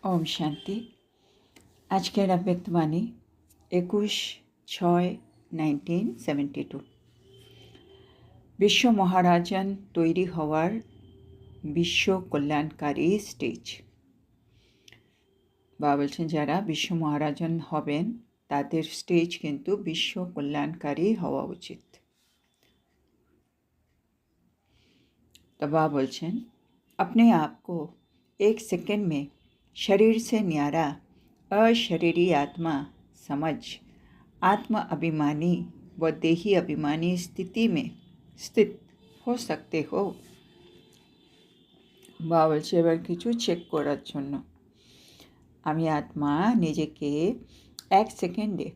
ओम शांति। आज के अव्यक्तवाणी 21/6/1972। বিশ্ব মহারাজন তৈরি হওয়ার বিশ্ব কল্যাণকারী স্টেজ। বাবা বলছেন যারা বিশ্ব মহারাজন হবেন তাদের স্টেজ কিন্তু বিশ্ব কল্যাণকারী হওয়া উচিত। तो बाबा बोलছেন अपने आप को एक सेकंड में शरीर से न्यारा अशरीरी आत्मा समझ आत्म अभिमानी व देही अभिमानी स्थिति में स्थित हो सकते हो। বাবা বলছে এবার কিছু চেক করার জন্য আমি আত্মা নিজেকে এক সেকেন্ডে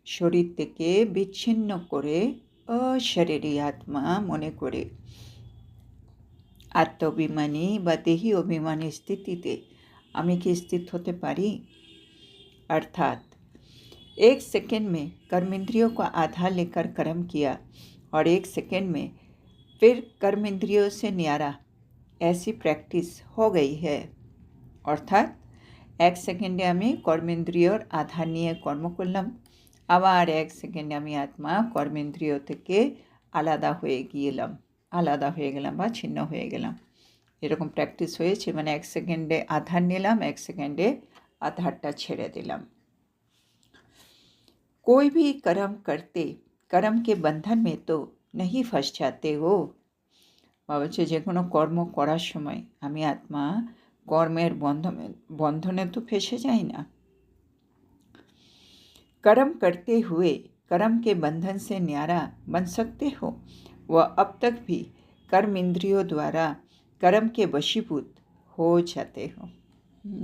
শরীর থেকে বিচ্ছিন্ন করে অশরীরী আত্মা মনে করে आत्माभिमानी व देही अभिमानी स्थिति हमें की स्थित होते पारी। अर्थात एक सेकंड में कर्मेंद्रियों को आधार लेकर कर्म किया और एक सेकंड में फिर कर्मेंद्रियों से न्यारा, ऐसी प्रैक्टिस हो गई है। अर्थात एक सेकेंडे हमें कर्मेंद्रियोर आधार निये कर्म करलाम, आबार एक सेकेंडे हमें आत्मा कर्मेंद्रियों থেকে আলাদা হয়ে গেলাম বা ছিন্ন হয়ে গেলাম। এরকম প্র্যাকটিস হয়েছে, মানে এক সেকেন্ডে আধার নিলাম, এক সেকেন্ডে আধারটা ছেড়ে দিলাম। कोई भी कर्म करते कर्म के बंधन में तो नहीं फंस जाते हो। বলছে যে কোনো কর্ম করার সময় আমি আত্মা কর্মের বন্ধনে তো ফেসে যাই না। कर्म करते हुए कर्म के बंधन से न्यारा बन सकते हो व अब तक भी कर्म इंद्रियों द्वारा कर्म के वशीभूत हो जाते हो।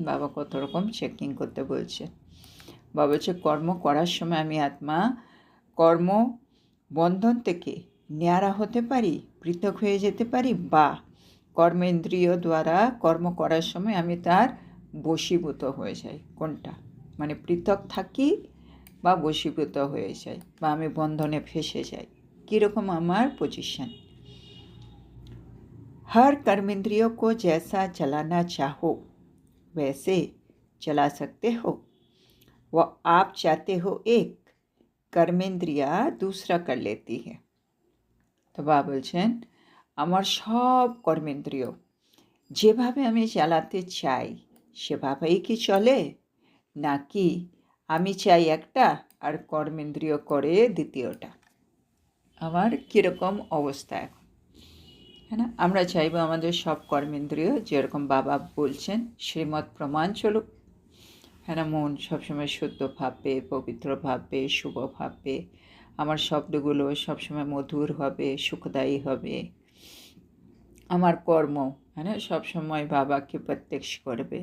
बाबा कत रकम चेकिंग करते बोलছে। बाबा বলছে কর্ম করার সময় আমি আত্মা কর্ম বন্ধন থেকে ন্যারা হতে পারি, পৃথক হয়ে যেতে পারি, বা কর্মেন্দ্রিয় দ্বারা কর্ম করার সময় আমি তার বশীভূত হয়ে যাই। কোনটা মানে পৃথক থাকি বা বশীভূত হয়ে যাই বা আমি বন্ধনে ফেসে যাই, কীরকম আমার पोजीशन। हर कर्मेंद्रियों को जैसा चलाना चाहो वैसे चला सकते हो व आप चाहते हो एक कर्मेंद्रिया दूसरा कर लेती है। तो बाबा বলছেন আমার সব কর্মেন্দ্রিয় যেভাবে আমি চালাতে চাই সেভাবেই কি চলে, নাকি আমি চাই একটা আর কর্মেন্দ্রিয় করে দ্বিতীয়টা। আমার কীরকম অবস্থা এখন, है ना। আমরা চাইবো আমাদের সব কর্মেন্দ্রিয় যেরকম বাবা বলছেন শ্রীমৎ প্রমাণ চলুক, है ना। মন সবসময় শুদ্ধ ভাববে, পবিত্র ভাববে, শুভ ভাববে, আমার শব্দগুলো সবসময় মধুর হবে, সুখদায়ী হবে, আমার কর্ম है ना সবসময় বাবাকে প্রত্যক্ষ করবে।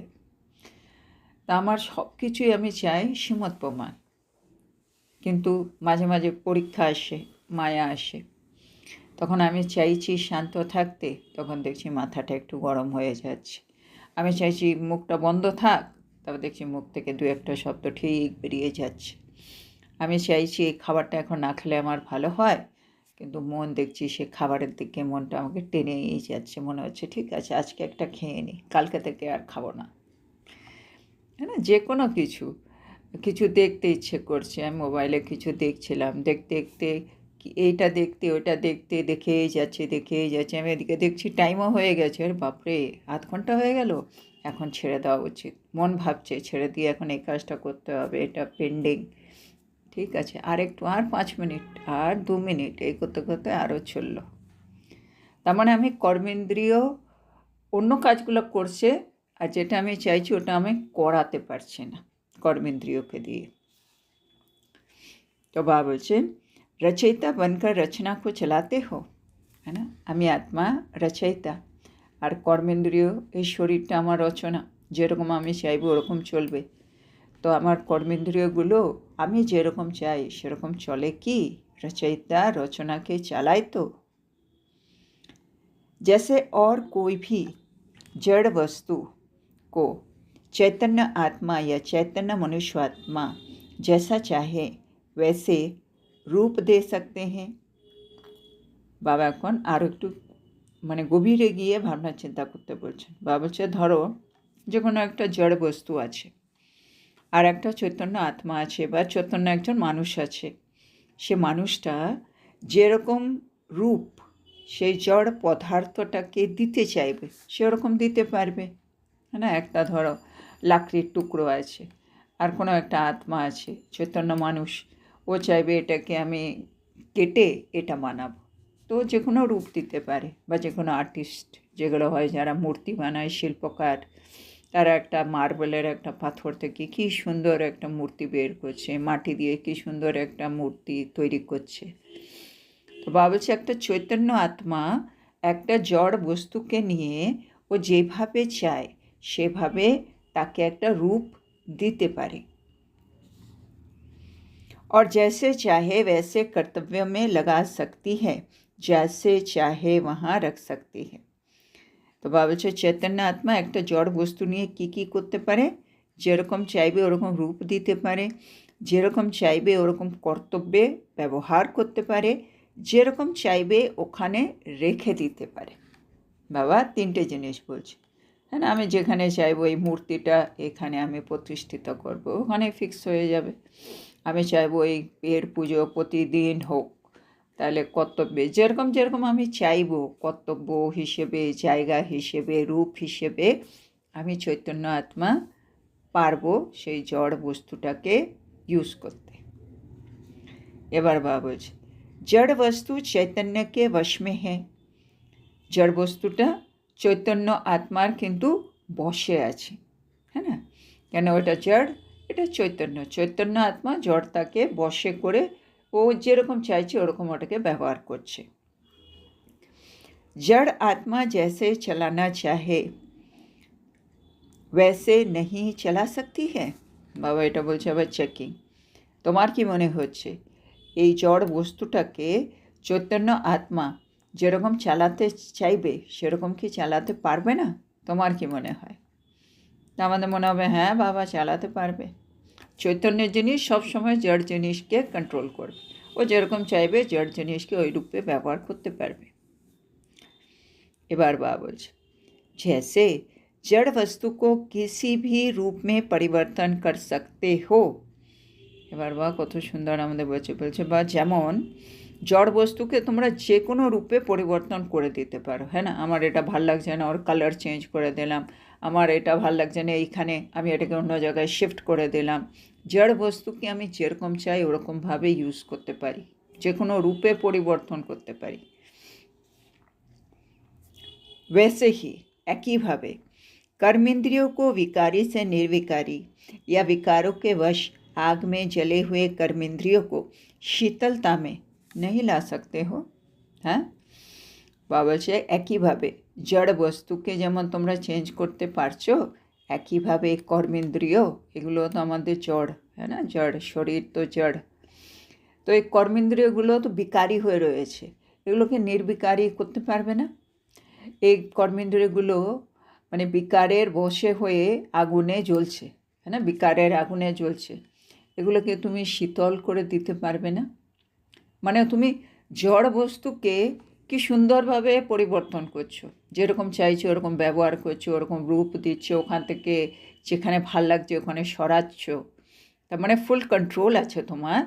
তা আমার সব কিছুই আমি চাই শ্রীমৎ প্রমাণ, কিন্তু মাঝে মাঝে পরীক্ষা আসে, মায়া আসে, তখন আমি চাইছি শান্ত থাকতে, তখন দেখছি মাথাটা একটু গরম হয়ে যাচ্ছে। আমি চাইছি মুখটা বন্ধ থাক, তবে দেখছি মুখ থেকে দু একটা শব্দ ঠিক বেরিয়ে যাচ্ছে। আমি চাইছি এই খাবারটা এখন না খেলে আমার ভালো হয়, কিন্তু মন দেখছি সে খাবারের দিকে মনটা আমাকে টেনেই যাচ্ছে। মনে হচ্ছে ঠিক আছে আজকে একটা খেয়ে নিই, কালকে থেকে আর খাবো না, হ্যাঁ না। যে কোনো কিছু দেখতে ইচ্ছে করছে, আমি মোবাইলে কিছু দেখছিলাম, দেখতে দেখতে এইটা দেখতে ওইটা দেখতে দেখেই যাচ্ছে। আমি এদিকে দেখছি টাইমও হয়ে গেছে, আর বাপরে আধ ঘন্টা হয়ে গেল, এখন ছেড়ে দেওয়া উচিত। মন ভাবছে ছেড়ে দিয়ে এখন এই কাজটা করতে হবে, এটা পেন্ডিং, ঠিক আছে আর একটু, আর 5 মিনিট, আর 2 মিনিট, এই করতে করতে আরও চলল। তার মানে আমি কর্মেন্দ্রিয় অন্য কাজগুলো করছে, আর যেটা আমি চাইছি ওটা আমি করাতে পারছি না কর্মেন্দ্রিয়কে দিয়ে। তো বাবা বলছেন रचयिता बनकर रचना को चलाते हो, है ना। আমি আত্মা রচয়িতা, আর কর্মেন্দ্রিয় এই শরীরটা আমার রচনা, যেরকম আমি চাইবো ওরকম চলবে। তো আমার কর্মেন্দ্রিয়গুলো আমি যেরকম চাই সেরকম চলে কি, रचयिता रचनाকে চালায় তো। जैसे और कोई भी जड़ वस्तु को चैतन्य आत्मा या चैतन्य मनुष्य आत्मा जैसा चाहे वैसे रूप दे सकते हैं। बाबा এখন আরও একটু মানে গভীরে গিয়ে ভাবনা চিন্তা করতে বলছেন। বাবা বলছে ধরো যে কোনো একটা জড় বস্তু আছে, আর একটা চৈতন্য আত্মা আছে বা চৈতন্য একজন মানুষ আছে। সে মানুষটা যেরকম রূপ সেই জড় পদার্থটাকে দিতে চাইবে সেরকম দিতে পারবে। হ্যাঁ না, একটা ধরো লাকড়ির টুকরো আছে, আর কোনো একটা আত্মা আছে চৈতন্য মানুষ, ও চাইবে এটাকে আমি কেটে এটা বানাবো, তো যে কোনো রূপ দিতে পারে। বা যে কোনো আর্টিস্ট যেগুলো হয়, যারা মূর্তি বানায়, শিল্পকার, তারা একটা মার্বেলের একটা পাথর থেকে কী সুন্দর একটা মূর্তি বের করছে, মাটি দিয়ে কী সুন্দর একটা মূর্তি তৈরি করছে। তো বাবা বলছে একটা চৈতন্য আত্মা একটা জড় বস্তুকে নিয়ে ও যেভাবে চায় সেভাবে তাকে একটা রূপ দিতে পারে, और जैसे चाहे वैसे कर्तव्य में लगा सकती है, जैसे चाहे वहाँ रख सकती है। তো বাবা বলছে চৈতন্য আত্মা একটা জড় বস্তু নিয়ে কী করতে পারে, যেরকম চাইবে ওরকম রূপ দিতে পারে, যেরকম চাইবে ওরকম কর্তব্যে ব্যবহার করতে পারে, যেরকম চাইবে ওখানে রেখে দিতে পারে। বাবা তিনটে জিনিস বলছে, হ্যাঁ না, আমি যেখানে চাইবো এই মূর্তিটা এখানে আমি প্রতিষ্ঠিত করব, ওখানে ফিক্স হয়ে যাবে। আমি চাইবো এই এর পুজো প্রতিদিন হোক, তাহলে কর্তব্যে যেরকম যেরকম আমি চাইবো কর্তব্য হিসেবে, জায়গা হিসেবে, রূপ হিসেবে আমি চৈতন্য আত্মা পারবো সেই জড় বস্তুটাকে ইউজ করতে। এবার বাবা বলছে জড় বস্তু চৈতন্য কে বশ মে হ্যাঁ, জড় বস্তুটা চৈতন্য আত্মার কিন্তু বশে আছে। হ্যাঁ না, কেন ওটা জড়, এটা চৈতন্য, চৈতন্য আত্মা জড়টাকে বশে করে ও যেরকম চাইছে ওরকম ওটাকে ব্যবহার করছে। जड़ आत्मा जैसे चलाना चाहे वैसे नहीं चला सकती है। বাবা এটা বলছে আবার চেকিং, তোমার কি মনে হচ্ছে এই জড় বস্তুটাকে চৈতন্য আত্মা যেরকম চালাতে চাইবে সেরকম কি চালাতে পারবে না? তোমার কি মনে হয়? তা আমাদের মনে হবে হ্যাঁ বাবা চালাতে পারবে। চৈতন্যের জিনিস সবসময় জড় জিনিসকে কন্ট্রোল করবে, ও যেরকম চাইবে জড় জিনিসকে ওই রূপে ব্যবহার করতে পারবে। এবার বাবা বলছে जैसे जड़ वस्तु को किसी भी रूप में परिवर्तन कर सकते हो। এবার বা কত সুন্দর আমাদের বলছে বা যেমন জড় বস্তুকে তোমরা যে কোনো রূপে পরিবর্তন করে দিতে পারো। হ্যাঁ না, আমার এটা ভাল লাগছে না, ওর কালার চেঞ্জ করে দিলাম, আমার এটা ভাল লাগছে না এইখানে আমি এটাকে অন্য জায়গায় শিফট করে দিলাম। জড় বস্তুকে আমি যেরকম চাই ওরকমভাবে ইউজ করতে পারি, যে কোনো রূপে পরিবর্তন করতে পারি। वैसे ही একইভাবে कर्मेंद्रियों को विकारी से निर्विकारी या विकारों के वश आग में जले हुए कर्मेंद्रियों को शीतलता में नहीं ला सकते हो। হ্যাঁ বাবা বলছে একইভাবে জড় বস্তুকে যেমন তোমরা চেঞ্জ করতে পারছো, একইভাবে কর্মেন্দ্রিয় এগুলো তো আমাদের জড়, হ্যাঁ না, জড় শরীর তো জড়, তো এই কর্মেন্দ্রিয়গুলো তো বিকারী হয়ে রয়েছে, এগুলোকে নির্বিকারী করতে পারবে না। এই কর্মেন্দ্রিয়গুলো মানে বিকারের বশে হয়ে আগুনে জ্বলছে, হ্যাঁ না, বিকারের আগুনে জ্বলছে, এগুলোকে তুমি শীতল করে দিতে পারবে না। মানে তুমি জড় বস্তুকে কি সুন্দরভাবে পরিবর্তন করছো, যেরকম চাইছো ওরকম ব্যবহার করছো, ওরকম রূপ দিচ্ছ, ওখান থেকে যেখানে ভাল লাগছে ওখানে সরাচ্ছ, তার মানে ফুল কন্ট্রোল আছে তোমার।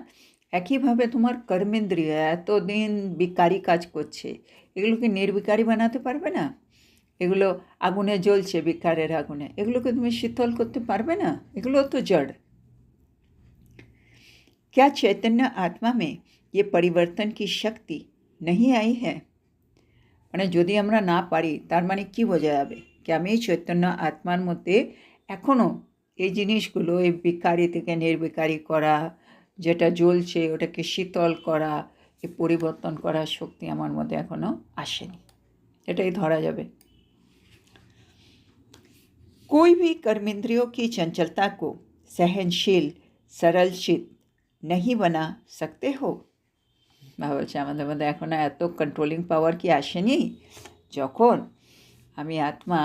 একইভাবে তোমার কর্মেন্দ্রিয় এতদিন বিকারী কাজ করছে, এগুলোকে নির্বিকারী বানাতে পারবে না। এগুলো আগুনে জ্বলছে বিকারের আগুনে, এগুলোকে তুমি শীতল করতে পারবে না, এগুলো তো জড়। क्या चैतन्य आत्मा में ये परिवर्तन की शक्ति नहीं आई है? মানে যদি আমরা না পারি তার মানে কি বোঝা যাবে কি আমি চৈতন্য আত্মার মধ্যে এখনও এই জিনিসগুলো, এই বিকারী থেকে নির্বিকারী করা, যেটা জ্বলছে ওটাকে শীতল করা, এই পরিবর্তন করার শক্তি আমার মধ্যে এখনও আসেনি, এটাই ধরা যাবে। कोई भी कर्मेंद्रियों की चंचलता को सहनशील सरल चित नहीं बना सकते हो। বাবা বলছে আমাদের মধ্যে এখনও এত কন্ট্রোলিং পাওয়ার কি আসেনি, যখন আমি আত্মা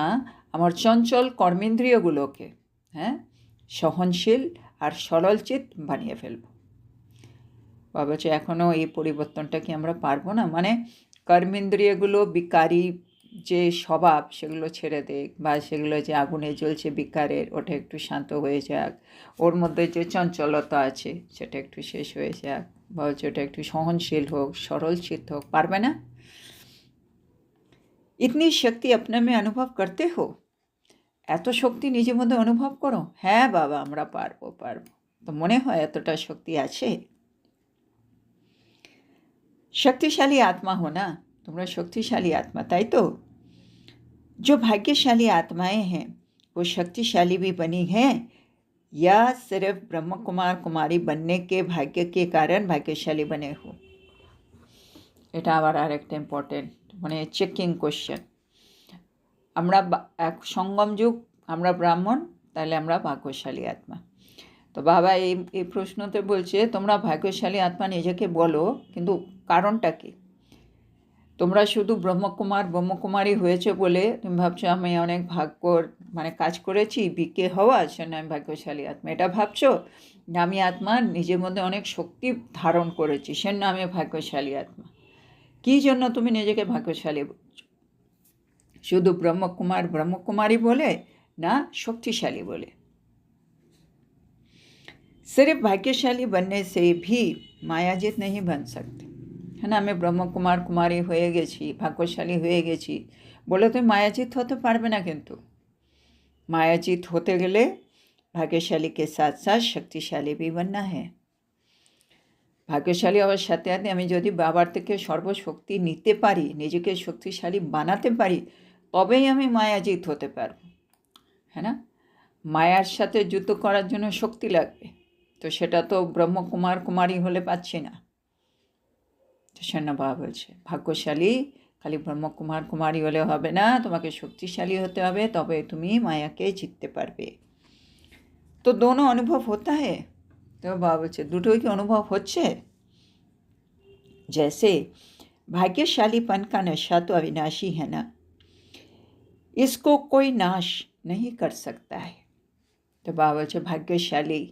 আমার চঞ্চল কর্মেন্দ্রিয়গুলোকে হ্যাঁ সহনশীল আর সরল চিত বানিয়ে ফেলব। বাবা বলছে এখনও এই পরিবর্তনটা কি আমরা পারবো না? মানে কর্মেন্দ্রিয়গুলো বিকারী যে স্বভাব সেগুলো ছেড়ে দেখ, বা সেগুলো যে আগুনে জ্বলছে বিকারের, ওটা একটু শান্ত হয়ে যাক। ওর মধ্যে যে চঞ্চলতা আছে সেটা একটু শেষ হয়ে যাক, বা হচ্ছে ওটা একটু সহনশীল হোক, সরল চিত্ত হোক। পারবে না? ইতনি শক্তি আপনা में अनुभव करते हो? এত শক্তি নিজের মধ্যে অনুভব করো? হ্যাঁ বাবা, আমরা পারবো পারবো। তো মনে হয় এতটা শক্তি আছে? शक्तिशाली आत्मा हो ना, তোমরা শক্তিশালী আত্মা, তাই তো? जो भाग्यशाली आत्माएं हैं वो शक्तिशाली भी बनी हैं, या सिर्फ ब्रह्म कुमार कुमारी बनने के भाग्य के कारण भाग्यशाली बने हो? এটা আবার আরেকটা ইম্পর্টেন্ট, মানে চেকিং কোশ্চেন। আমরা এক সঙ্গম যুগ, আমরা ব্রাহ্মণ, তাহলে আমরা ভাগ্যশালী আত্মা। তো বাবা এই প্রশ্নতে বলছে তোমরা ভাগ্যশালী আত্মা নিজেকে বলো, কিন্তু কারণটা কি? তোমরা শুধু ব্রহ্মকুমারী হয়েছে বলে তুমি ভাবছো আমি অনেক ভাগ্যর মানে কাজ করেছি, বিকে হওয়া, সেজন্য আমি ভাগ্যশালী আত্মা, এটা ভাবছো? না, আমি আত্মা নিজের মধ্যে অনেক শক্তি ধারণ করেছি, সেজন্য আমি ভাগ্যশালী আত্মা। কী জন্য তুমি নিজেকে ভাগ্যশালী বলছো? শুধু ব্রহ্মকুমারী বলে না, শক্তিশালী বলে? सिर्फ भाग्यशाली बनने से भी मायाजित नहीं बन सकते, है ना? मैं ब्रह्म कुमारी হয়ে গেছি, ভাগ্যশালী হয়ে গেছি বলে তুমি মায়াজিত হতে পারবে না। কিন্তু মায়াজিত হতে গেলে भाग्यशाली के साथ साथ शक्तिशाली भी बनना है। ভাগ্যশালী হওয়ার সাথে সাথে আমি যদি বাবার থেকে সর্বশক্তি নিতে পারি, নিজেকে শক্তিশালী বানাতে পারি, তবেই আমি মায়াজিত হতে পারব, হ্যাঁ না? মায়ার সাথে যুদ্ধ করার জন্য শক্তি লাগবে, তো সেটা তো কুমারী হলে পাচ্ছি না। তো সেনা বাবা বলছে ভাগ্যশালী খালি কুমারী হলে হবে না, তোমাকে শক্তিশালী হতে হবে, তবে তুমি মায়াকে জিততে পারবে। তো দোনো অনুভব হতা है? তো বাবা বলছে দুটোই কি অনুভব হচ্ছে? जैसे भाग्यशालीपन का नशा तो अविनाशी है ना, इसको कोई नाश नहीं कर सकता है। তো বাবা বলছে ভাগ্যশালী,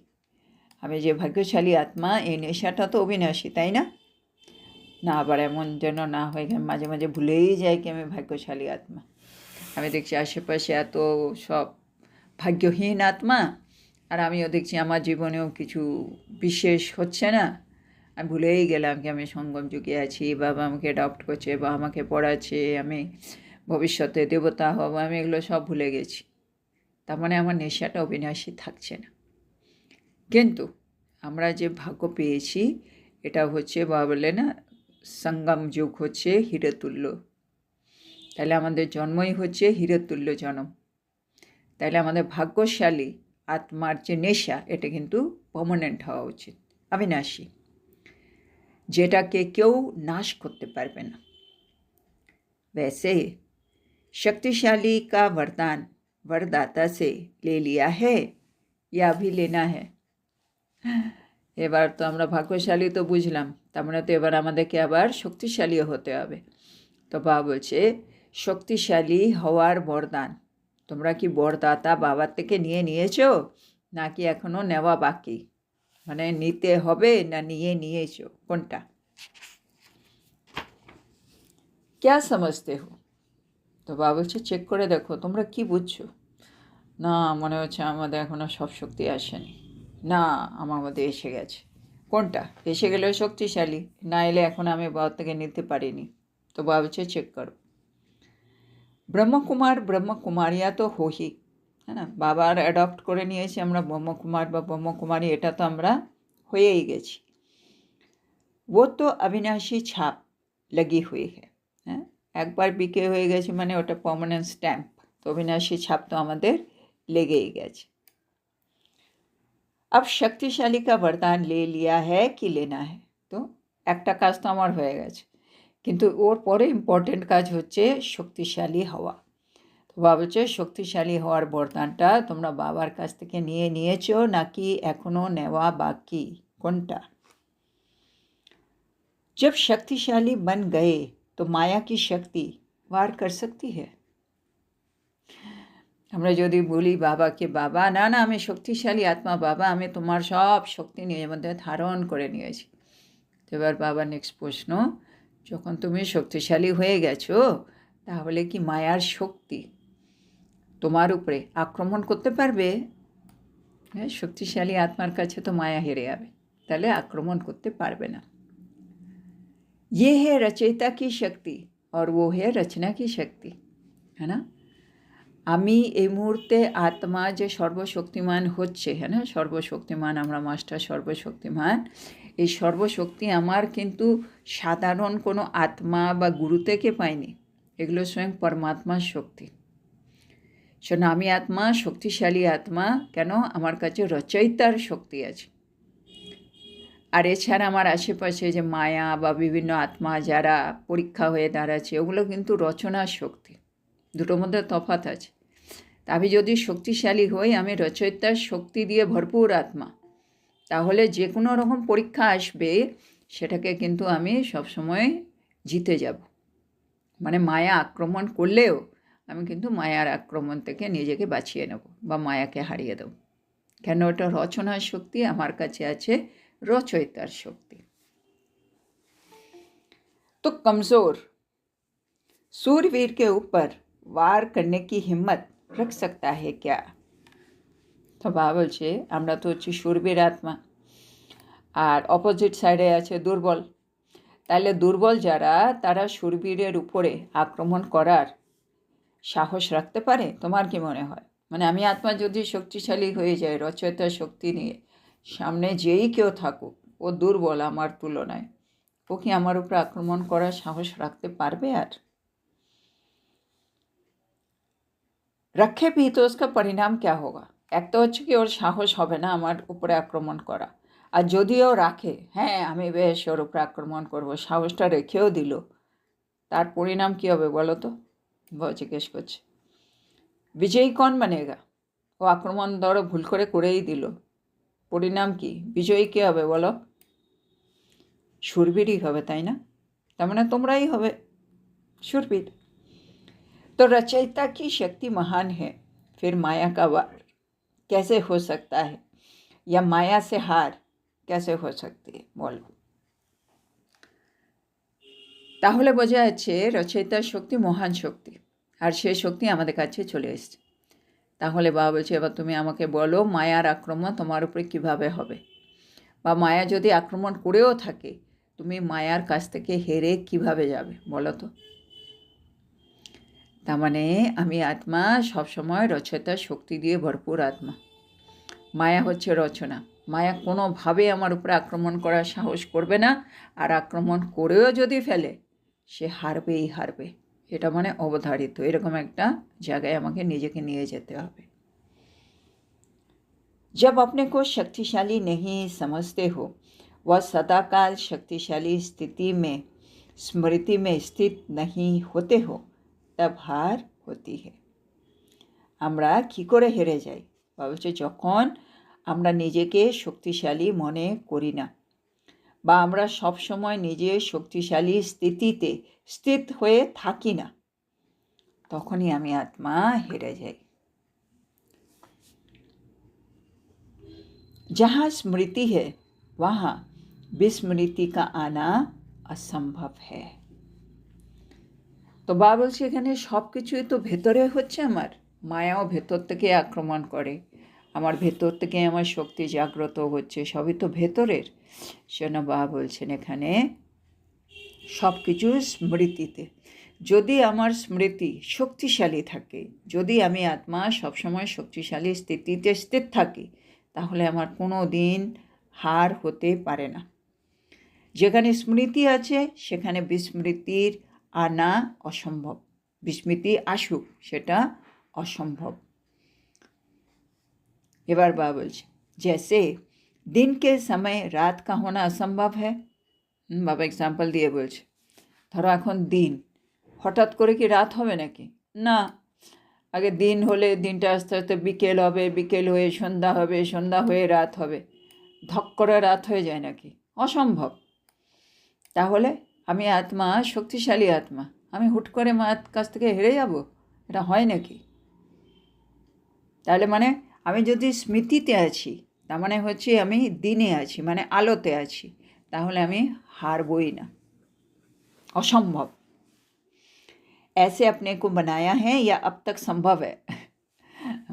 আমি যে ভাগ্যশালী আত্মা, এই নেশাটা তো অবিনাশী, তাই না? না আবার এমন যেন না হয়ে মাঝে মাঝে ভুলেই যায় কি আমি ভাগ্যশালী আত্মা। আমি দেখছি আশেপাশে এত সব ভাগ্যহীন আত্মা, আর আমিও দেখছি আমার জীবনেও কিছু বিশেষ হচ্ছে না। আমি ভুলেই গেলাম কি আমি সঙ্গম যুগে আছি, বাবা আমাকে অ্যাডপ্ট করছে, বা আমাকে পড়াচ্ছে, আমি ভবিষ্যতে দেবতা হব, আমি এগুলো সব ভুলে গেছি। তার মানে আমার নেশাটা অবিনাশী থাকছে না। কিন্তু আমরা যে ভাগ্য পেয়েছি এটা হচ্ছে, বাবা বলে না, সঙ্গম যুগ হচ্ছে হীরতুল্য। তাহলে আমাদের জন্মই হচ্ছে হীরতুল্য জন্ম। তাহলে আমাদের ভাগ্যশালী আত্মার যে নেশা, এটা কিন্তু পার্মানেন্ট হওয়া উচিত, অবিনাশী, যেটাকে কেউ নাশ করতে পারবে না। वैसे शक्तिशाली का वरदान वरदाता से ले लिया है या अभी लेना है? এবার তো আমরা ভাগ্যশালী তো বুঝলাম, তার মানে তো এবার আমাদেরকে আবার শক্তিশালীও হতে হবে। তো বাবা বলছে শক্তিশালী হওয়ার বরদান তোমরা কি বরদাতা বাবার থেকে নিয়েছো, নাকি এখনও নেওয়া বাকি? মানে নিতে হবে না নিয়েছো, কোনটা? क्या समझते हो? তো বাবা বলছে চেক করে দেখো তোমরা কি বুঝছো। না, মনে হচ্ছে আমাদের এখনও সব শক্তি আসেনি। না, আমার মধ্যে এসে গেছে। কোনটা? এসে গেলেও শক্তিশালী, না এলে এখন আমি বাবার থেকে নিতে পারিনি। তো বাবা বলছে চেক করো। ব্রহ্মকুমারিয়া তো হই, হ্যাঁ না? বাবার অ্যাডপ্ট করে নিয়েছি আমরা ব্রহ্মকুমার বা ব্রহ্মকুমারী, এটা তো আমরা হয়েই গেছি। ও তো অবিনাশী ছাপ লাগি হুই হ্যাঁ, হ্যাঁ, একবার বিকে হয়ে গেছে মানে ওটা পার্মানেন্ট স্ট্যাম্প, তো অবিনাশী ছাপ তো আমাদের লেগেই গেছে। अब शक्तिशाली का वरदान ले लिया है कि लेना है? তো একটা কাজ তো আমার হয়ে গেছে, কিন্তু ওর পরে ইম্পর্টেন্ট কাজ হচ্ছে শক্তিশালী হওয়া। তো বাবা বলছে শক্তিশালী হওয়ার বরদানটা তোমরা বাবার কাছ থেকে নিয়েছো, নাকি এখনও নেওয়া বাকি, কোনটা? जब शक्तिशाली बन गए तो माया की शक्ति वार कर सकती है? আমরা যদি বলি বাবাকে, বাবা না আমি শক্তিশালী আত্মা, বাবা আমি তোমার সব শক্তি নিজের মধ্যে ধারণ করে নিয়েছি। তো এবার বাবা নেক্সট প্রশ্ন, যখন তুমি শক্তিশালী হয়ে গেছো তাহলে কি মায়ার শক্তি তোমার উপরে আক্রমণ করতে পারবে? হ্যাঁ, শক্তিশালী আত্মার কাছে তো মায়া হেরে যাবে, তাহলে আক্রমণ করতে পারবে না। ये है रचयिता की शक्ति और वो है रचना की शक्ति, है ना। আমি এই মুহূর্তে আত্মা যে সর্বশক্তিমান হচ্ছে, হ্যাঁ না, সর্বশক্তিমান আমরা মাস্টার সর্বশক্তিমান, এই সর্বশক্তি আমার কিন্তু সাধারণ কোনো আত্মা বা গুরু থেকে পাইনি, এগুলো স্বয়ং পরমাত্মার শক্তি। শোনো, আমি আত্মা, শক্তিশালী আত্মা, কেন? আমার কাছে রচয়িতার শক্তি আছে। আর এছাড়া আমার আশেপাশে যে মায়া বা বিভিন্ন আত্মা যারা পরীক্ষা হয়ে দাঁড়াচ্ছে, ওগুলো কিন্তু রচনার শক্তি, দুটোর মধ্যে তফাৎ আছে। আমি যদি শক্তিশালী হই, আমি রচয়িতার শক্তি দিয়ে ভরপুর আত্মা, তাহলে যে কোনো রকম পরীক্ষা আসবে সেটাকে কিন্তু আমি সবসময় জিতে যাব। মানে মায়া আক্রমণ করলেও আমি কিন্তু মায়ার আক্রমণ থেকে নিজেকে বাঁচিয়ে নেব বা মায়াকে হারিয়ে দেব, কেন? ওটা রচনার শক্তি, আমার কাছে আছে রচয়িতার শক্তি। तो कमज़ोर सूरवीर के ऊपर वार करने की हिम्मत रख सकता है क्या? তো বাবা বলছে আমরা তো হচ্ছি শূরবীর আত্মা, আর অপোজিট সাইডে আছে দুর্বল। তাহলে দুর্বল যারা, তারা শূরবীরের উপরে আক্রমণ করার সাহস রাখতে পারে? তোমার কি মনে হয়? মানে আমি আত্মা যদি শক্তিশালী হয়ে যায় রচয়িতার শক্তি নিয়ে, সামনে যেই কেউ থাকুক, ও দুর্বল আমার তুলনায়, ও কি আমার উপরে আক্রমণ করার সাহস রাখতে পারবে? আর रखे भी तो उसका परिणाम क्या होगा? एक तो হচ্ছে কি ওর সাহস হবে না আমার উপরে আক্রমণ করা, আর যদিও রাখে, হ্যাঁ আমি বেশ ওর উপরে আক্রমণ করব, সাহসটা রেখেও দিল, তার পরিণাম কী হবে বলো তো? জিজ্ঞেস করছে বিজয়ী কোন বনেগা? ও আক্রমণ ধরো ভুল করে করেই দিল, পরিণাম কি? বিজয়ী কে হবে বলো? শূরবীরই হবে, তাই না? তার মানে তোমরাই হবে शूरवीर। तो रचयिता की शक्ति महान है, फिर माया का वार कैसे हो सकता है, या माया से हार कैसे हो सकती है बोलो? তাহলে বোঝা যাচ্ছে রচয়িতার শক্তি মহান শক্তি, আর সেই শক্তি আমাদের কাছে চলে এসছে। তাহলে বাবা বলছে এবার তুমি আমাকে বলো মায়ার আক্রমণ তোমার উপরে কিভাবে হবে, বা মায়া যদি আক্রমণ করেও থাকে তুমি মায়ার কাছ থেকে হেরে কিভাবে যাবে বলো তো? তার মানে আমি আত্মা সবসময় রচয়িতার শক্তি দিয়ে ভরপুর আত্মা, মায়া হচ্ছে রচনা। মায়া কোনোভাবে আমার উপরে আক্রমণ করার সাহস করবে না, আর আক্রমণ করেও যদি ফেলে সে হারবেই হারবে, এটা মানে অবধারিত। এরকম একটা জায়গায় আমাকে নিজেকে নিয়ে যেতে হবে। जब अपने को शक्तिशाली नहीं समझते हो, वह सदाकाल शक्तिशाली स्थिति में स्मृति में स्थित नहीं होते हो, तब हार होती है। আমরা কী করে হেরে যাই? ভাবছে যখন আমরা নিজেকে শক্তিশালী মনে করি না, বা আমরা সবসময় নিজের শক্তিশালী স্থিতিতে স্থিত হয়ে থাকি না, তখনই আমি আত্মা হেরে যাই। जहाँ स्मृति है वहाँ विस्मृति का आना असंभव है। তো বাবা বলছে এখানে সব কিছুই তো ভেতরে হচ্ছে, আমার মায়াও ভেতর থেকে আক্রমণ করে, আমার ভেতর থেকে আমার শক্তি জাগ্রত হচ্ছে, সবই তো ভেতরের। সেজন্য বাবা বলছেন এখানে সব কিছু স্মৃতিতে, যদি আমার স্মৃতি শক্তিশালী থাকে, যদি আমি আত্মা সবসময় শক্তিশালী স্থিতিতে স্থির থাকি, তাহলে আমার কোনো দিন হার হতে পারে না। যেখানে স্মৃতি আছে সেখানে বিস্মৃতির আনা অসম্ভব, বিস্মৃতি আসুক সেটা অসম্ভব। এবার বাবা বলছে जैसे दिन के समय रात का होना असंभव है। বাবা এক্সাম্পল দিয়ে বলছে, ধরো এখন দিন, হঠাৎ করে কি রাত হবে নাকি? না, আগে দিন হলে দিনটা আস্তে আস্তে বিকেল হবে, বিকেল হয়ে সন্ধ্যা হবে, সন্ধ্যা হয়ে রাত হবে, ধক করে রাত হয়ে যায় নাকি? অসম্ভব। তাহলে আমি আত্মা, শক্তিশালী আত্মা, আমি হুট করে মার কাছ থেকে হেরে যাব? এটা হয় নাকি? তাহলে মানে আমি যদি স্মৃতিতে আছি, তার মানে হচ্ছে আমি দিনে আছি, মানে আলোতে আছি, তাহলে আমি হারবই না, অসম্ভব। ऐसे अपने को बनाया है या अब तक संभव है?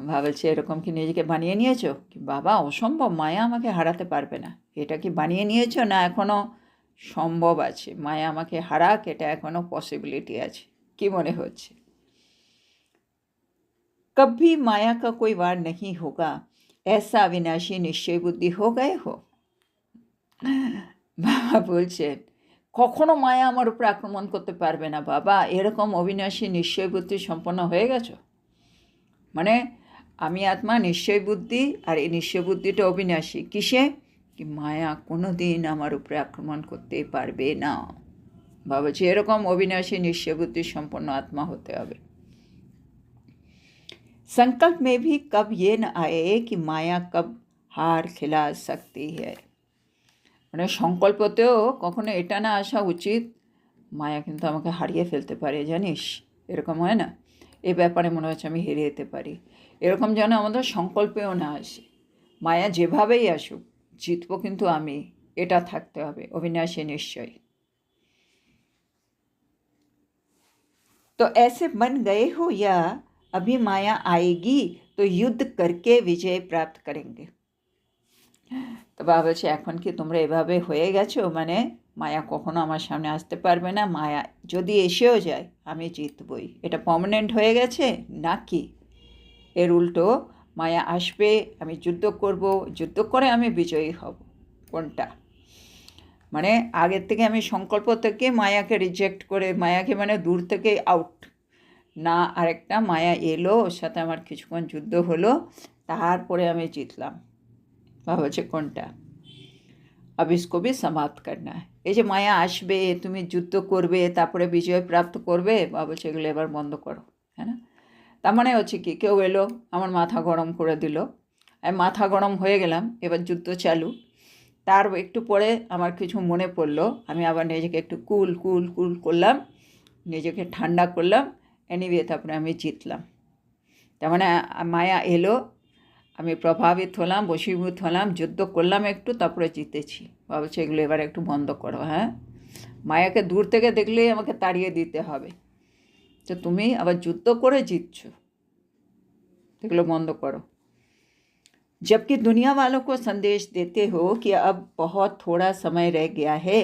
ভাবছে এরকম কি নিজেকে বানিয়ে নিয়েছো কি বাবা অসম্ভব মায়া আমাকে হারাতে পারবে না, এটা কি বানিয়ে নিয়েছো না এখনও সম্ভব আছে মায়া আমাকে হারাক, এটা এখনও পসিবিলিটি আছে, কি মনে হচ্ছে? कभी माया का कोई वार नहीं होगा, ऐसा अविनाशी निश्चय बुद्धि हो गए हो? বাবা বলছেন কখনো মায়া আমার উপর আক্রমণ করতে পারবে না বাবা, এরকম অবিনাশী নিশ্চয় বুদ্ধি সম্পন্ন হয়ে গেছো। মানে আমি আত্মা নিশ্চয় বুদ্ধি, আর এই নিশ্চয় বুদ্ধিটা অবিনাশী কিসে? কি মায়া কোনো দিন আমার উপরে আক্রমণ করতে পারবে না। ভাবছি এরকম অবিনাশী নিশ্চয় বুদ্ধি সম্পন্ন আত্মা হতে হবে। संकल्प में भी कब ये न आए कि माया कब हार खिला सकती है, মানে সংকল্পতেও কখনো এটা না আসা উচিত মায়া কিন্তু আমাকে হারিয়ে ফেলতে পারে, জানিস এরকম হয় না, এই ব্যাপারে মনে হচ্ছে আমি হেরে যেতে পারি, এরকম যেন আমাদের সংকল্পেও না আসে। মায়া যেভাবেই আসুক জিতবো কিন্তু আমি, এটা থাকতে হবে অবিনাশী নিশ্চয়। तो ऐसे बन गए हो या अभी माया आएगी तो युद्ध करके विजय प्राप्त करेंगे? তো বাবা বলছে এখন কি তোমরা এভাবে হয়ে গেছো, মানে মায়া কখনো আমার সামনে আসতে পারবে না, মায়া যদি এসেও যায় আমি জিতবই, এটা পার্মানেন্ট হয়ে গেছে নাকি এর উল্টো মায়া আসবে আমি যুদ্ধ করব, যুদ্ধ করে আমি বিজয়ী হব, কোনটা? মানে আগের থেকে আমি সংকল্প থেকে মায়াকে রিজেক্ট করে, মায়াকে মানে দূর থেকে আউট না, আরেকটা মায়া এলো ওর সাথে আমার কিছুক্ষণ যুদ্ধ হলো তারপরে আমি জিতলাম, বা হচ্ছে কোনটা? अब इसको भी समाप्त करना है। এই যে মায়া আসবে তুমি যুদ্ধ করবে তারপরে বিজয় প্রাপ্ত করবে, বা বলছে এগুলো এবার বন্ধ করো, হ্যাঁ না? তার মানে হচ্ছে কি কেউ এলো আমার মাথা গরম করে দিল, আমি মাথা গরম হয়ে গেলাম, এবার যুদ্ধ চালু। তার একটু পরে আমার কিছু মনে পড়লো, আমি আবার নিজেকে একটু কুল কুল কুল করলাম, নিজেকে ঠান্ডা করলাম, এনিওয়ে তারপরে আমি জিতলাম। তার মানে মায়া এলো, আমি প্রভাবিত হলাম, বশীভূত হলাম, যুদ্ধ করলাম একটু, তারপরে জিতেছি। ভাবছি এগুলো এবার একটু বন্ধ করো, হ্যাঁ মায়াকে দূর থেকে দেখলেই আমাকে তাড়িয়ে দিতে হবে, তো তুমি আবার যুদ্ধ করে জিতছো, এগুলো বন্ধ করো। जबकि दुनिया वालों को संदेश देते हो कि अब बहुत थोड़ा समय रह गया है,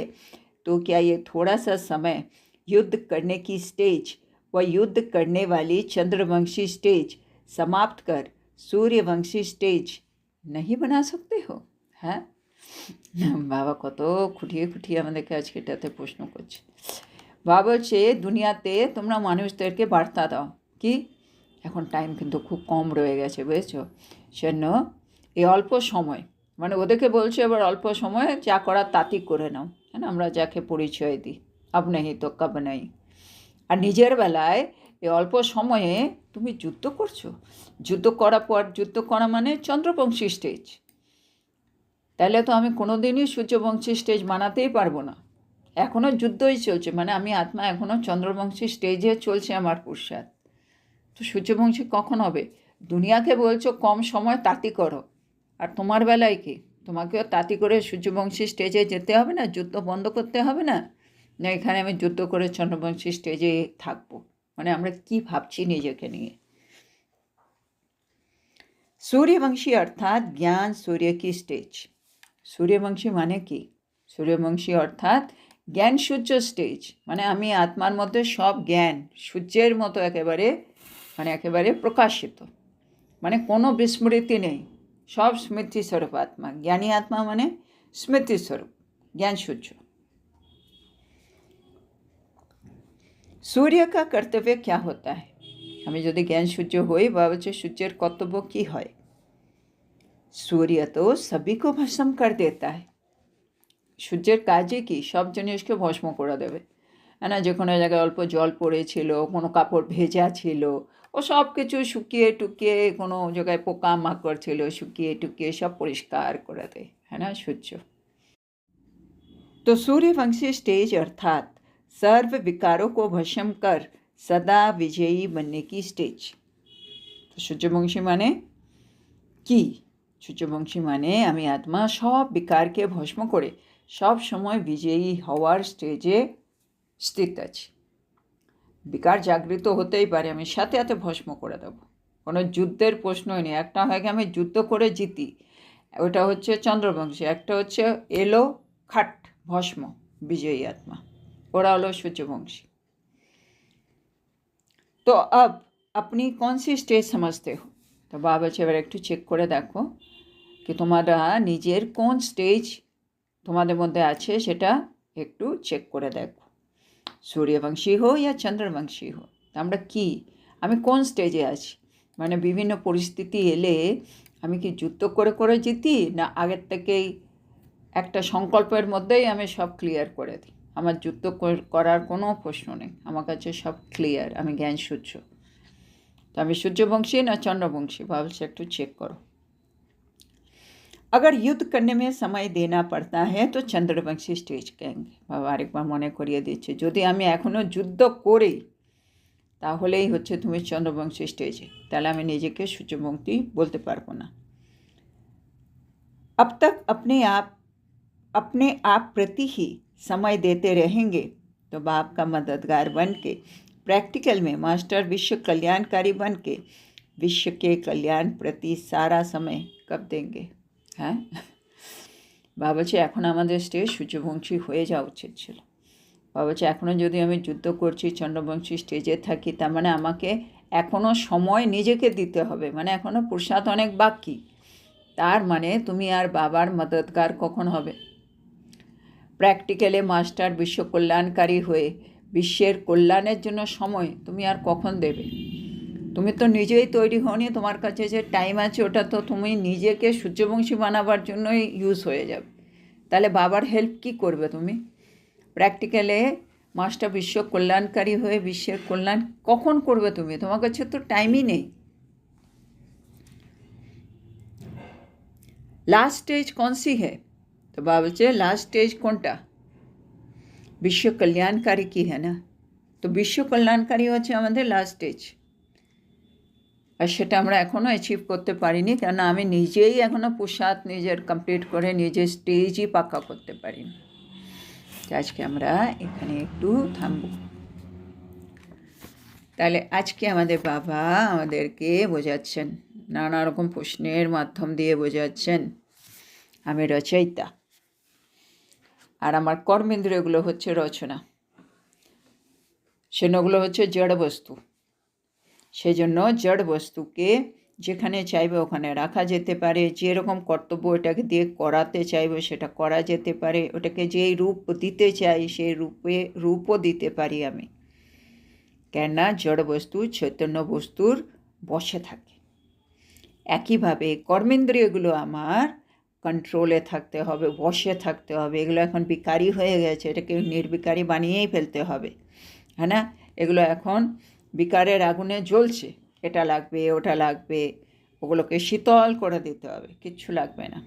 तो क्या ये थोड़ा सा समय युद्ध करने की स्टेज व युद्ध करने वाली चंद्रवंशी स्टेज समाप्त कर सूर्यवंशी स्टेज नहीं बना सकते हो? হ্যাঁ বাবা কত খুঁটিয়ে খুঁটিয়ে আমাদেরকে আজকে এটাতে প্রশ্ন করছে। বাবা বলছে দুনিয়াতে তোমরা মানুষদেরকে বার্তা দাও কি এখন টাইম কিন্তু খুব কম রয়ে গেছে, বুঝেছো, সেজন্য এই অল্প সময়, মানে ওদেরকে বলছে এবার অল্প সময় যা করার তাঁতি করে নাও, হ্যাঁ না, আমরা যাকে পরিচয় দিই আব নেই তো কব নেই, আর নিজের বেলায় এই অল্প সময়ে তুমি যুদ্ধ করছো, যুদ্ধ করার পর যুদ্ধ করা মানে চন্দ্রবংশী স্টেজ, তাহলে তো আমি কোনো দিনই সূর্যবংশী স্টেজ বানাতেই পারবো না, এখনও যুদ্ধই চলছে, মানে আমি আত্মা এখনও চন্দ্রবংশী স্টেজে চলছে আমার পুরুষার্থ, তো সূর্যবংশী কখন হবে? দুনিয়াকে বলছো কম সময় তাঁতি করো, আর তোমার বেলায় কি তোমাকেও তাঁতি করে সূর্যবংশী স্টেজে যেতে হবে না, যুদ্ধ বন্ধ করতে হবে না, না এখানে আমি যুদ্ধ করে চন্দ্রবংশী স্টেজে থাকবো, মানে আমরা কি ভাবছি নিজেকে নিয়ে। सूर्यवंशी अर्थात ज्ञान सूर्य की स्टेज, सूर्यवंशी माने কি? सूर्यवंशी अर्थात জ্ঞান সূর্য স্টেজ, মানে আমি আত্মার মধ্যে সব জ্ঞান সূর্যের মতো একেবারে, মানে একেবারে প্রকাশিত, মানে কোনো বিস্মৃতি নেই, সব স্মৃতি স্বরূপ আত্মা, জ্ঞানী আত্মা মানে স্মৃতি স্বরূপ জ্ঞান সূর্য। सूर्य का कर्तव्य क्या होता है? আমি যদি জ্ঞান সূর্য হই বা হচ্ছে সূর্যের কর্তব্য কী হয়? सूर्य तो सभी को भस्म कर देता है, সূর্যের কাজে কি সব জিনিসকে ভস্ম করে দেবে, হ্যাঁ না, যে কোনো জায়গায় অল্প জল পড়েছিল, কোনো কাপড় ভেজা ছিল, ও সব কিছু শুকিয়ে টুকিয়ে, কোনো জায়গায় পোকা মাকড় ছিল শুকিয়ে টুকিয়ে সব পরিষ্কার করে দেয়, হ্যাঁ না সূর্য। तो सूर्यवंशी स्टेज अर्थात सर्व विकारों को भस्म कर सदा विजयी बनने की स्टेज। तो সূর্যবংশী মানে কি? সূর্যবংশী মানে আমি আত্মা সব বিকারকে ভস্ম করে সব সময় বিজয়ী হওয়ার স্টেজে স্থিত আছি। বিকার জাগৃত হতেই পারে, আমি সাথে সাথে ভস্ম করে দেবো, কোনো যুদ্ধের প্রশ্নই নেই। একটা হয় কি আমি যুদ্ধ করে জিতি, ওটা হচ্ছে চন্দ্রবংশী, একটা হচ্ছে এলো খাট ভস্ম বিজয়ী আত্মা, ওরা হলো সূর্যবংশী। তো अब अपनी कौन सी स्टेज समझते हो? তো বাবা বলছে এবার একটু চেক করে দেখো কি তোমরা নিজের কোন স্টেজ তোমাদের মধ্যে আছে, সেটা একটু চেক করে দেখো। সূর্যবংশী হো या চন্দ্রবংশী হো, আমরা কি, আমি কোন স্টেজে আছি, মানে বিভিন্ন পরিস্থিতি এলে আমি কি যুদ্ধ করে করে জিতি, না আগের থেকেই একটা সংকল্পের মধ্যেই আমি সব ক্লিয়ার করে দিই, আমার যুদ্ধ করার কোনো প্রশ্ন নেই, আমার কাছে সব ক্লিয়ার, আমি জ্ঞান সূর্য। তো আমি সূর্যবংশী না চন্দ্রবংশী, ভাবছি একটু চেক করো। अगर युद्ध करने में समय देना पड़ता है तो চন্দ্রবংশী স্টেজ कहेंगे। বাবা আরেকবার মনে করিয়ে দিচ্ছে, যদি আমি এখনও যুদ্ধ করি তাহলেই হচ্ছে তুমি চন্দ্রবংশী স্টেজে, তাহলে আমি নিজেকে সূর্যবংশী বলতে পারবো না। अब तक अपने आप प्रति ही समय देते रहेंगे तो बाप का मददगार बन के, प्रैक्टिकल में मास्टर विश्व कल्याणकारी बन के विश्व के कल्याण प्रति सारा समय कब देंगे? হ্যাঁ, বাবা বলছে এখন আমাদের স্টেজ সূর্যবংশী হয়ে যাওয়া উচিত ছিল। বাবা বলছে এখনও যদি আমি যুদ্ধ করছি চন্দ্রবংশী স্টেজে থাকি, তার মানে আমাকে এখনও সময় নিজেকে দিতে হবে, মানে এখনও পুরুষার্থ অনেক বাকি। তার মানে তুমি আর বাবার মদদগার কখন হবে? প্র্যাকটিক্যালে মাস্টার বিশ্ব কল্যাণকারী হয়ে বিশ্বের কল্যাণের জন্য সময় তুমি আর কখন দেবে? তুমি তো নিজেই তৈরি হওনি, তোমার কাছে যে টাইম আছে ওটা তো তুমি নিজেকে সূর্যবংশী বানাবার জন্যই ইউজ হয়ে যাবে, তাহলে বাবার হেল্প কি করবে তুমি? প্র্যাকটিক্যালে মাস্টার বিশ্ব কল্যাণকারী হয়ে বিশ্বের কল্যাণ কখন করবে তুমি? তোমার কাছে তো টাইমই নেই। লাস্ট স্টেজ कौन सी है? তো বাবা বলছে লাস্ট স্টেজ কোনটা? বিশ্ব কল্যাণকারী কি है না, তো বিশ্ব কল্যাণকারী হচ্ছে আমাদের লাস্ট স্টেজ, আর সেটা আমরা এখনও অ্যাচিভ করতে পারিনি, কেননা আমি নিজেই এখনও পুরুষার্থ নিজের কমপ্লিট করে নিজের স্টেজই পাক্কা করতে পারিনি। আজকে আমরা এখানে একটু থামব। তাহলে আজকে আমাদের বাবা আমাদেরকে বোঝাচ্ছেন, নানা রকম প্রশ্নের মাধ্যম দিয়ে বোঝাচ্ছেন আমি রচয়িতা, আর আমার কর্মেন্দ্রিয়গুলো হচ্ছে রচনা, সেগুলো হচ্ছে জড় বস্তু। সেজন্য জড় বস্তুকে যেখানে চাইবে ওখানে রাখা যেতে পারে, যেরকম কর্তব্য এটাকে দিয়ে করাতে চাইবে সেটা করা যেতে পারে, ওটাকে যেই রূপ দিতে চাই সেই রূপও দিতে পারি আমি, কেননা জড় বস্তু চৈতন্য বস্তুর বশে থাকে। একইভাবে কর্মেন্দ্রিয়গুলো আমার কন্ট্রোলে থাকতে হবে, বশে থাকতে হবে। এগুলো এখন বিকারী হয়ে গেছে, এটাকে নির্বিকারী বানিয়েই ফেলতে হবে, হ্যাঁ না? এগুলো এখন বিকারের আগুনে জ্বলছে, এটা লাগবে ওটা লাগবে, ওগুলোকে শীতল করে দিতে হবে, কিচ্ছু লাগবে না।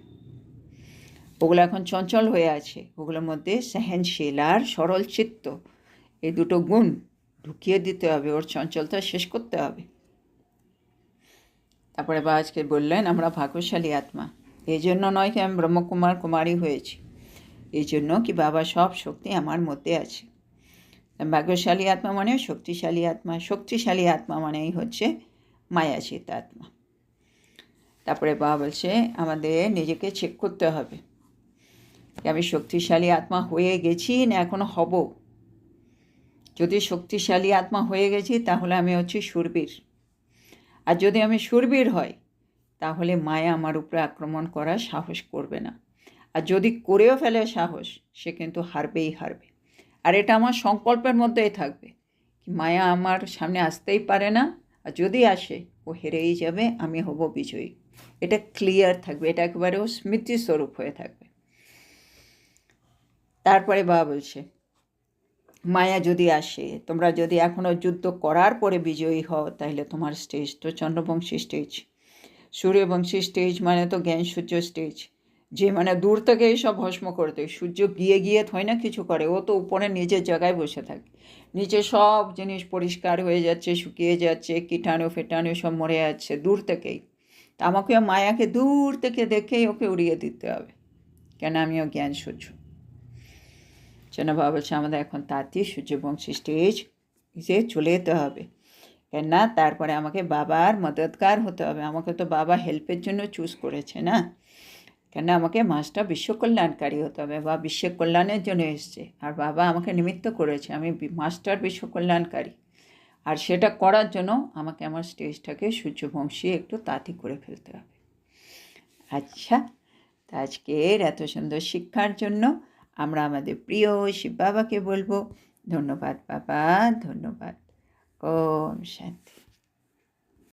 ওগুলো এখন চঞ্চল হয়ে আছে, ওগুলোর মধ্যে সহনশীল আর সরল চিত্ত এই দুটো গুণ ঢুকিয়ে দিতে হবে, ওর চঞ্চলতা শেষ করতে হবে। তারপরে বা আজকে বললেন আমরা ভাগ্যশালী আত্মা, এই জন্য নয় কি আমি ব্রহ্মকুমার কুমারী হয়েছি, এই জন্য কি বাবা সব শক্তি আমার মধ্যে আছে। ভাগ্যশালী আত্মা মানে শক্তিশালী আত্মা, শক্তিশালী আত্মা মানেই হচ্ছে মায়াচিত আত্মা। তারপরে বাবা বলছে আমাদের নিজেকে চেক করতে হবে আমি শক্তিশালী আত্মা হয়ে গেছি না এখনো হব। যদি শক্তিশালী আত্মা হয়ে গেছি তাহলে আমি হচ্ছি শূরবীর, আর যদি আমি শূরবীর হই তাহলে মায়া আমার উপরে আক্রমণ করার সাহস করবে না, আর যদি করেও ফেলে সাহস সে কিন্তু হারবেই হারবে। আর এটা আমার সংকল্পের মধ্যেই থাকবে কি মায়া আমার সামনে আসতেই পারে না, আর যদি আসে ও হেরেই যাবে, আমি হব বিজয়ী। এটা ক্লিয়ার থাকবে, এটা একেবারেও স্মৃতিস্বরূপ হয়ে থাকবে। তারপরে বাবা বলছে মায়া যদি আসে, তোমরা যদি এখনও যুদ্ধ করার পরে বিজয়ী হও তাহলে তোমার স্টেজ তো চন্দ্রবংশী স্টেজ। সূর্যবংশী স্টেজ মানে তো জ্ঞান সূর্য স্টেজ, যে মানে দূর থেকে এইসব ভস্ম করতে, সূর্য গিয়ে গিয়ে হয় না কিছু করে, ও তো উপরে নিজের জায়গায় বসে থাকে, নিচে সব জিনিস পরিষ্কার হয়ে যাচ্ছে, শুকিয়ে যাচ্ছে, কীটাণু ফেটাণু সব মরে যাচ্ছে দূর থেকেই। তা আমাকে মায়াকে দূর থেকে দেখেই ওকে উড়িয়ে দিতে হবে, কেন আমিও জ্ঞান সূর্য। যেন বাবা বলছে আমাদের এখন তাঁতি সূর্যবংশী স্টেজ যে চলে যেতে হবে, কেননা তারপরে আমাকে বাবার মদতগার হতে হবে। আমাকে তো বাবা হেল্পের জন্য চুজ করেছে না, কেন আমাকে মাস্টার বিশ্ব কল্যাণকারী হতে হবে, বা বিশ্বের কল্যাণের জন্য এসছে, আর বাবা আমাকে নিমিত্ত করেছে আমি মাস্টার বিশ্ব কল্যাণকারী। আর সেটা করার জন্য আমাকে আমার স্টেজটাকে সূর্যবংশী একটু তাঁতি করে ফেলতে হবে। আচ্ছা, তো আজকের এত সুন্দর শিক্ষার জন্য আমরা আমাদের প্রিয় শিব বাবাকে বলবো ধন্যবাদ বাবা, ধন্যবাদ। ওম শান্তি।